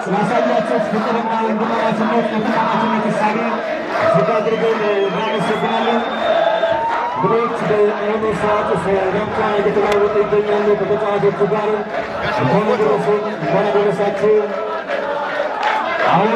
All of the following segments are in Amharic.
ስላሳያችሁ ፍቅርና ወንድማማችነት ከተማችን ተሳቢ ዝጋድርገን እናመሰግናለን። ብሬት በአሁኑ ሰዓት ሰላምታ እየተለዋወጡ ይገኛሉ ከተጫዋቾቹ ጋር። እንኳን አደረሳችሁ። አሁን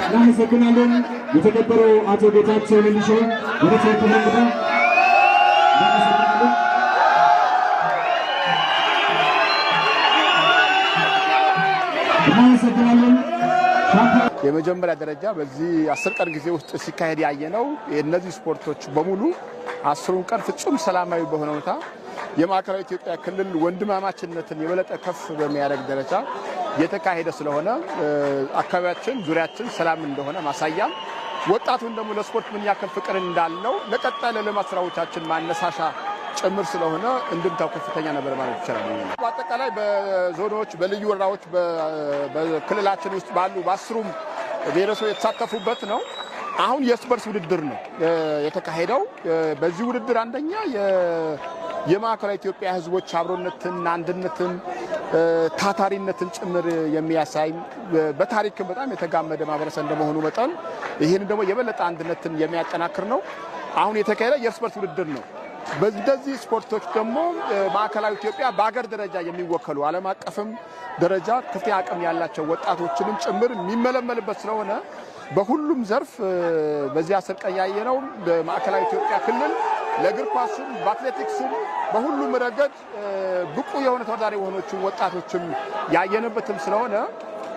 እናመሰግናለን። የተከበሩ አቶ ጌታቸው ለሚሾ ወደ ተከበሩ እናመሰግናለን። የመጀመሪያ ደረጃ በዚህ 10 ቀን ጊዜ ውስጥ ሲካሄድ ያየነው እነዚህ ስፖርቶች በሙሉ 10 ቀን ፍጹም ሰላማዊ በሆነ ሁኔታ የማዕከላዊ ኢትዮጵያ ክልል ወንድማማችነትን የበለጠ ከፍ በሚያደርግ ደረጃ የተካሄደ ስለሆነ አካባቢያችን ዙሪያችን ሰላም እንደሆነ ማሳያ ወጣቱን ደግሞ ለስፖርት ምን ያክል ፍቅር እንዳለው ለቀጣይ ለልማት ስራዎቻችን ማነሳሻ ጭምር ስለሆነ እንድምታው ከፍተኛ ነበር ማለት ይቻላል። በአጠቃላይ በዞኖች በልዩ ወረዳዎች በክልላችን ውስጥ ባሉ በ10ሩም ብሔረሰቦች የተሳተፉበት ነው። አሁን የእርስ በርስ ውድድር ነው የተካሄደው። በዚህ ውድድር አንደኛ የማዕከላዊ ኢትዮጵያ ህዝቦች አብሮነትን፣ አንድነትን፣ ታታሪነትን ጭምር የሚያሳይ በታሪክም በጣም የተጋመደ ማህበረሰብ እንደመሆኑ መጠን ይህን ደግሞ የበለጠ አንድነትን የሚያጠናክር ነው። አሁን የተካሄደ የእርስ በርስ ውድድር ነው። በዚህ ስፖርቶች ደግሞ ማዕከላዊ ኢትዮጵያ በአገር ደረጃ የሚወከሉ ዓለም አቀፍም ደረጃ ከፍተኛ አቅም ያላቸው ወጣቶችንም ጭምር የሚመለመልበት ስለሆነ በሁሉም ዘርፍ በዚህ 10 ቀን ያየነው በማዕከላዊ ኢትዮጵያ ክልል ለእግር ኳስም በአትሌቲክስም በሁሉም ረገድ ብቁ የሆነ ተወዳዳሪ የሆኑትን ወጣቶችም ያየንበትም ስለሆነ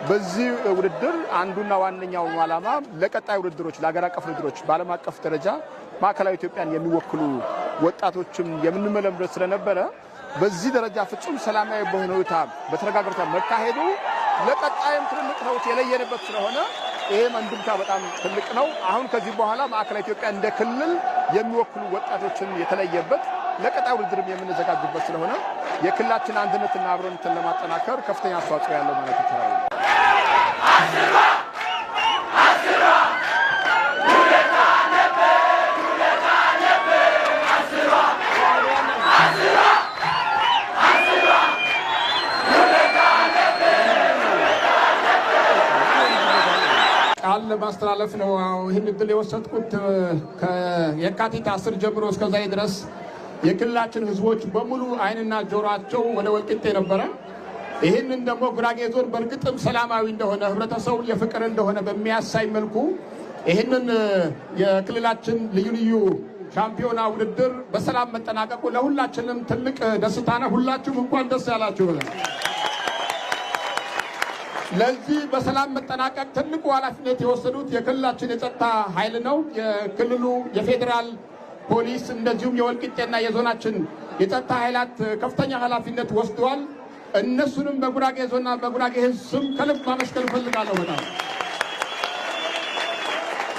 በዚህ ውድድር አንዱና ዋነኛው ዓላማ ለቀጣይ ውድድሮች ለሀገር አቀፍ ውድድሮች በዓለም አቀፍ ደረጃ ማዕከላዊ ኢትዮጵያን የሚወክሉ ወጣቶችም የምንመለምበት ስለነበረ በዚህ ደረጃ ፍጹም ሰላማዊ በሆነ ሁኔታ በተረጋጋ መካሄዱ ለቀጣይም ትልቅ ለውጥ የለየንበት ስለሆነ ይሄም እንድምታ በጣም ትልቅ ነው። አሁን ከዚህ በኋላ ማዕከላዊ ኢትዮጵያ እንደ ክልል የሚወክሉ ወጣቶችን የተለየበት ለቀጣይ ውድድርም የምንዘጋጅበት ስለሆነ የክልላችን አንድነትና አብሮነትን ለማጠናከር ከፍተኛ አስተዋጽኦ ያለው ማለት ይቻላል። ቃል ለማስተላለፍ ነው ይህን እድል የወሰድኩት። ከየካቲት 10 ጀምሮ እስከዛሬ ድረስ የክልላችን ህዝቦች በሙሉ አይንና ጆሮአቸው ወደ ወልቂጤ ነበረ። ይህንን ደግሞ ጉራጌ ዞን በእርግጥም ሰላማዊ እንደሆነ ህብረተሰቡ የፍቅር እንደሆነ በሚያሳይ መልኩ ይህንን የክልላችን ልዩ ልዩ ሻምፒዮና ውድድር በሰላም መጠናቀቁ ለሁላችንም ትልቅ ደስታ ነው። ሁላችሁም እንኳን ደስ ያላችሁ። ለዚህ በሰላም መጠናቀቅ ትልቁ ኃላፊነት የወሰዱት የክልላችን የጸጥታ ኃይል ነው። የክልሉ የፌዴራል ፖሊስ እንደዚሁም የወልቂጤና የዞናችን የጸጥታ ኃይላት ከፍተኛ ኃላፊነት ወስደዋል። እነሱንም በጉራጌ ዞንና በጉራጌ ህዝብ ስም ከልብ ማመስገን እፈልጋለሁ። በጣም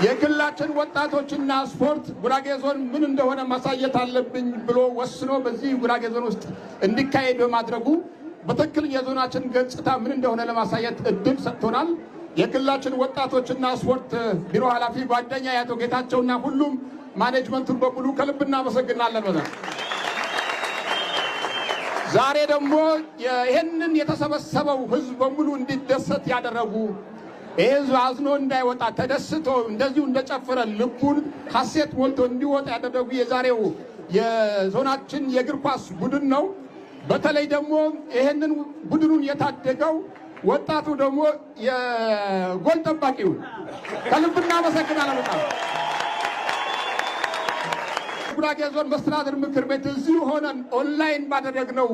የክልላችን ወጣቶችና ስፖርት ጉራጌ ዞን ምን እንደሆነ ማሳየት አለብኝ ብሎ ወስኖ በዚህ ጉራጌ ዞን ውስጥ እንዲካሄድ በማድረጉ በትክክል የዞናችን ገጽታ ምን እንደሆነ ለማሳየት እድል ሰጥቶናል። የክልላችን ወጣቶችና ስፖርት ቢሮ ኃላፊ ጓደኛ ያቶ ጌታቸውና ሁሉም ማኔጅመንቱን በሙሉ ከልብ እናመሰግናለን። በጣም ዛሬ ደግሞ ይህንን የተሰበሰበው ህዝብ በሙሉ እንዲደሰት ያደረጉ ይህ ህዝብ አዝኖ እንዳይወጣ ተደስቶ እንደዚሁ እንደጨፈረ ልቡን ሀሴት ሞልቶ እንዲወጣ ያደረጉ የዛሬው የዞናችን የእግር ኳስ ቡድን ነው። በተለይ ደግሞ ይህንን ቡድኑን የታደገው ወጣቱ ደግሞ የጎል ጠባቂው ከልብ እናመሰግናለን። በጣም ጉራጌ ዞን መስተዳድር ምክር ቤት እዚሁ ሆነን ኦንላይን ባደረግነው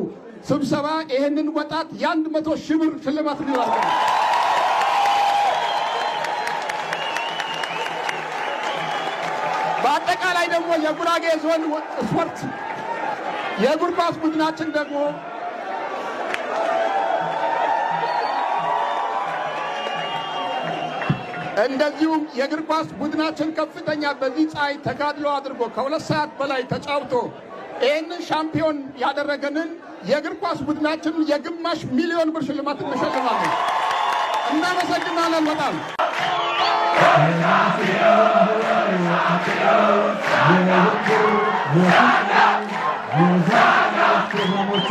ስብሰባ ይህንን ወጣት የ100,000 ብር ሽልማት እንዲዋል በአጠቃላይ ደግሞ የጉራጌ ዞን ስፖርት የእግር ኳስ ቡድናችን ደግሞ እንደዚሁም የእግር ኳስ ቡድናችን ከፍተኛ በዚህ ፀሐይ ተጋድሎ አድርጎ ከ2 ሰዓት በላይ ተጫውቶ ይህንን ሻምፒዮን ያደረገንን የእግር ኳስ ቡድናችን የ500,000 ብር ሽልማት እንሸልማለን። እናመሰግናለን በጣም ፕሮግራሞቹ